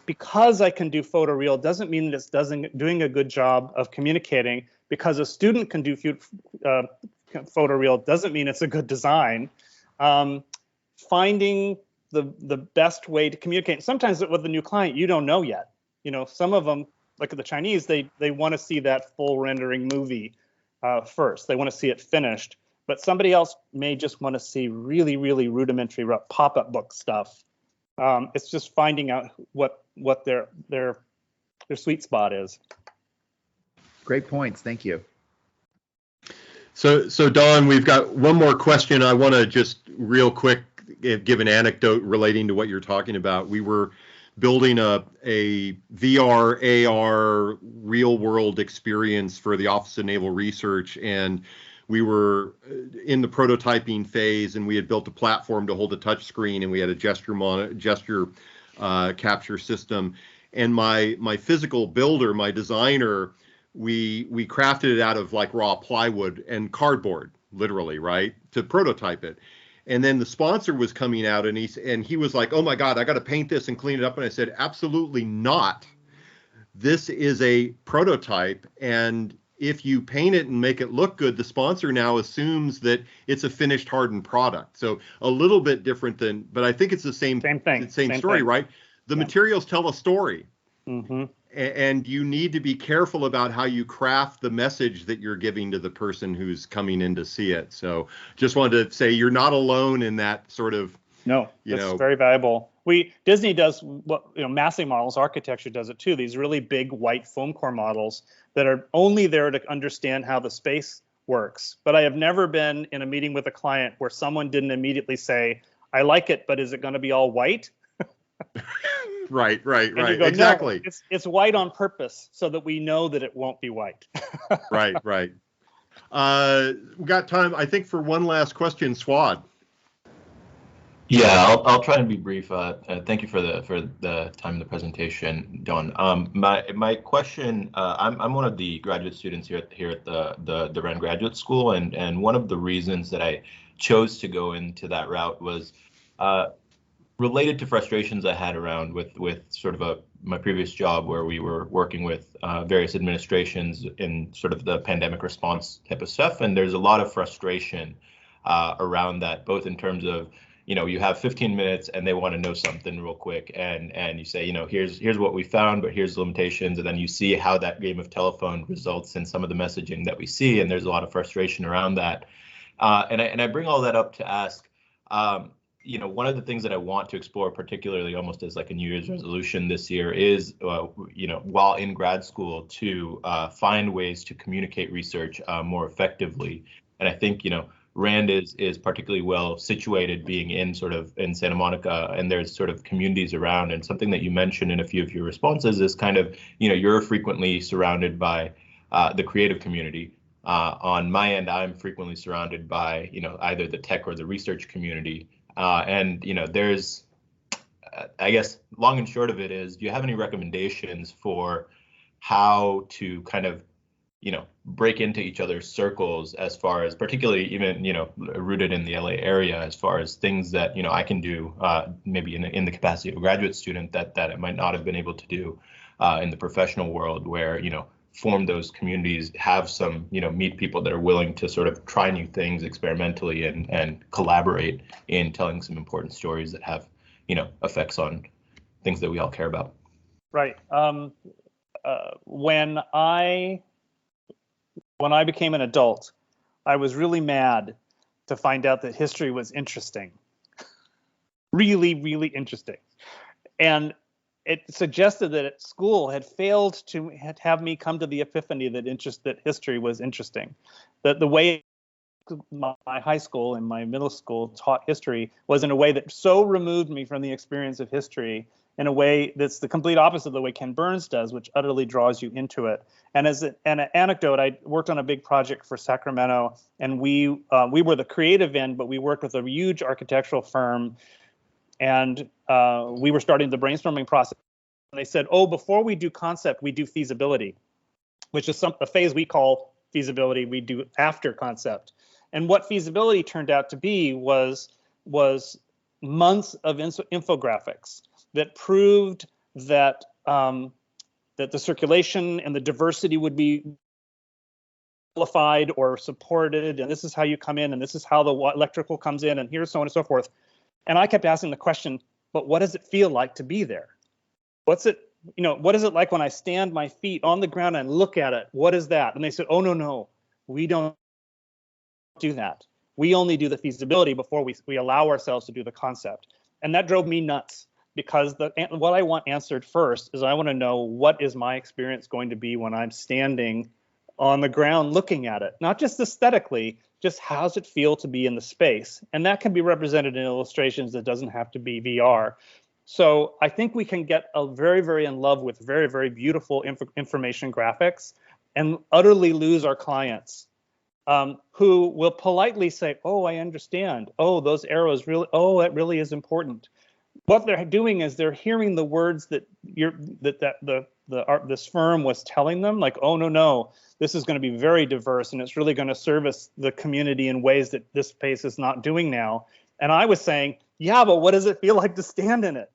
because I can do photoreal doesn't mean that it's doing a good job of communicating. Because a student can do photoreal doesn't mean it's a good design. Finding the best way to communicate. Sometimes with a new client, you don't know yet. Some of them, like the Chinese, they want to see that full rendering movie first. They want to see it finished. But somebody else may just want to see really, really rudimentary pop-up book stuff. It's just finding out what their sweet spot is. Great points. Thank you. So Don, we've got one more question. I want to just real quick give an anecdote relating to what you're talking about. We were building a VR, AR, real world experience for the Office of Naval Research, and we were in the prototyping phase, and we had built a platform to hold a touch screen, and we had a gesture capture system. And my physical builder, my designer, we crafted it out of like raw plywood and cardboard, literally, right, to prototype it. And then the sponsor was coming out, and he was like, oh my God, I got to paint this and clean it up. And I said, absolutely not. This is a prototype, and if you paint it and make it look good, the sponsor now assumes that it's a finished, hardened product. So a little bit different but I think it's the same thing, same story, right? The materials tell a story. Mm-hmm. And you need to be careful about how you craft the message that you're giving to the person who's coming in to see it. So just wanted to say you're not alone in that sort of. No, it's very valuable. Disney does massing models, architecture does it too. These really big white foam core models that are only there to understand how the space works. But I have never been in a meeting with a client where someone didn't immediately say, I like it, but is it going to be all white? Right. Go, exactly. No, it's white on purpose so that we know that it won't be white. Right. We got time, I think, for one last question. Swad. Yeah, I'll try and be brief. Thank you for the time in the presentation, Don. My question, I'm one of the graduate students here at the Rand Graduate School, and one of the reasons that I chose to go into that route was related to frustrations I had around with sort of my previous job, where we were working with various administrations in sort of the pandemic response type of stuff, and there's a lot of frustration around that, both in terms of, you have 15 minutes and they want to know something real quick, and you say, here's what we found, but here's the limitations, and then you see how that game of telephone results in some of the messaging that we see, and there's a lot of frustration around that. And I bring all that up to ask, one of the things that I want to explore, particularly almost as like a New Year's resolution this year, is, while in grad school, to find ways to communicate research more effectively. And I think, Rand is particularly well situated, being in Santa Monica, and there's sort of communities around. And something that you mentioned in a few of your responses is kind of, you're frequently surrounded by the creative community. On my end, I'm frequently surrounded by, either the tech or the research community. And there's, I guess, long and short of it is, do you have any recommendations for how to kind of, break into each other's circles, as far as, particularly even, rooted in the LA area, as far as things that, I can do, maybe in the capacity of a graduate student that I might not have been able to do in the professional world, where, form those communities, have some, meet people that are willing to sort of try new things experimentally, and collaborate in telling some important stories that have, effects on things that we all care about. Right. When I became an adult, I was really mad to find out that history was interesting. Really, really interesting. And it suggested that at school had failed to have me come to the epiphany that history was interesting. That the way my high school and my middle school taught history was in a way that so removed me from the experience of history, in a way that's the complete opposite of the way Ken Burns does, which utterly draws you into it. And as an anecdote, I worked on a big project for Sacramento, and we were the creative end, but we worked with a huge architectural firm, and we were starting the brainstorming process. And they said, oh, before we do concept, we do feasibility, which is a phase we call feasibility. We do after concept. And what feasibility turned out to be was months of infographics that proved that that the circulation and the diversity would be amplified or supported, and this is how you come in, and this is how the electrical comes in, and here's so on and so forth. And I kept asking the question, but what does it feel like to be there? What is it like when I stand my feet on the ground and look at it? What is that? And they said, oh, no, we don't do that. We only do the feasibility before we allow ourselves to do the concept. And that drove me nuts, because what I want answered first is, I want to know, what is my experience going to be when I'm standing on the ground looking at it? Not just aesthetically, just how does it feel to be in the space? And that can be represented in illustrations. That doesn't have to be VR. So I think we can get very, very in love with very, very beautiful information graphics, and utterly lose our clients, who will politely say, oh, I understand. Oh, those arrows really, oh, that really is important. What they're doing is they're hearing the words that this firm was telling them, like, oh, no, this is going to be very diverse, and it's really going to service the community in ways that this space is not doing now. And I was saying, yeah, but what does it feel like to stand in it?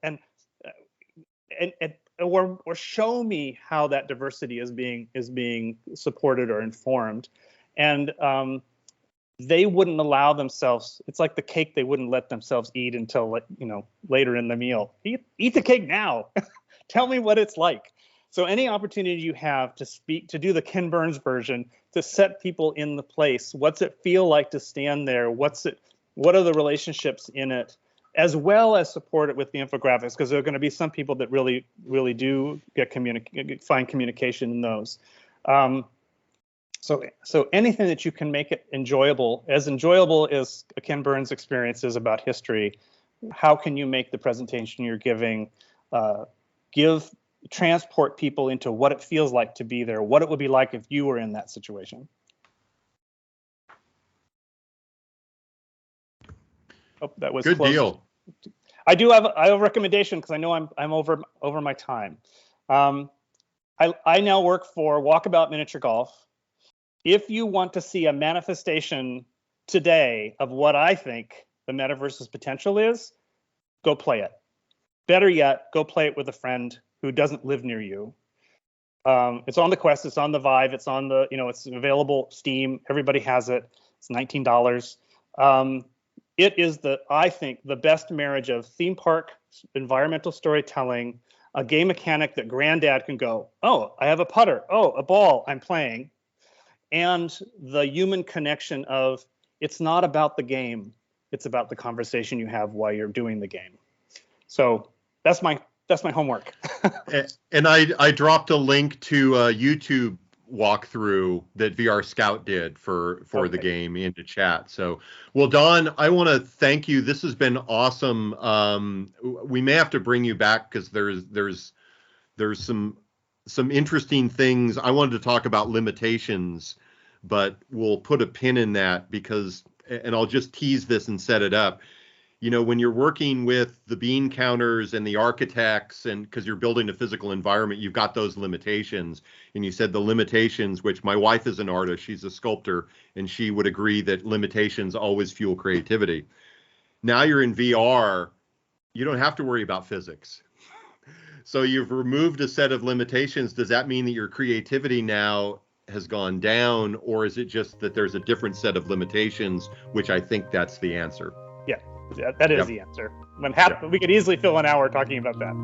Or show me how that diversity is being supported or informed. And they wouldn't allow themselves. It's like the cake they wouldn't let themselves eat until later in the meal. Eat the cake now. Tell me what it's like. So any opportunity you have to speak, to do the Ken Burns version, to set people in the place. What's it feel like to stand there? What are the relationships in it? As well as support it with the infographics, because there are going to be some people that really, really do find communication in those. So anything that you can make it enjoyable as a Ken Burns experience is about history. How can you make the presentation you're giving transport people into what it feels like to be there, what it would be like if you were in that situation? Oh, that was good close. deal. I have a recommendation because I know I'm over my time. I now work for Walkabout Miniature Golf. If you want to see a manifestation today of what I think the metaverse's potential is, go play it. Better yet, go play it with a friend who doesn't live near you. It's on the Quest, it's on the Vive, it's on the, it's available Steam. Everybody has it. It's $19. It is I think, the best marriage of theme park environmental storytelling, a game mechanic that granddad can go, oh, I have a putter, oh, a ball, I'm playing, and the human connection of it's not about the game, it's about the conversation you have while you're doing the game. So that's my homework. And I dropped a link to a YouTube walkthrough that VR Scout did for the game into chat. So, well, Don, I want to thank you. This has been awesome. We may have to bring you back because there's some interesting things. I wanted to talk about limitations, but we'll put a pin in that because, and I'll just tease this and set it up. When you're working with the bean counters and the architects, and because you're building a physical environment, you've got those limitations. And you said the limitations, which my wife is an artist, she's a sculptor, and she would agree that limitations always fuel creativity. Now you're in VR, you don't have to worry about physics. So you've removed a set of limitations. Does that mean that your creativity now has gone down, or is it just that there's a different set of limitations, which I think that's the answer? Yeah. That is the answer. We could easily fill an hour talking about that.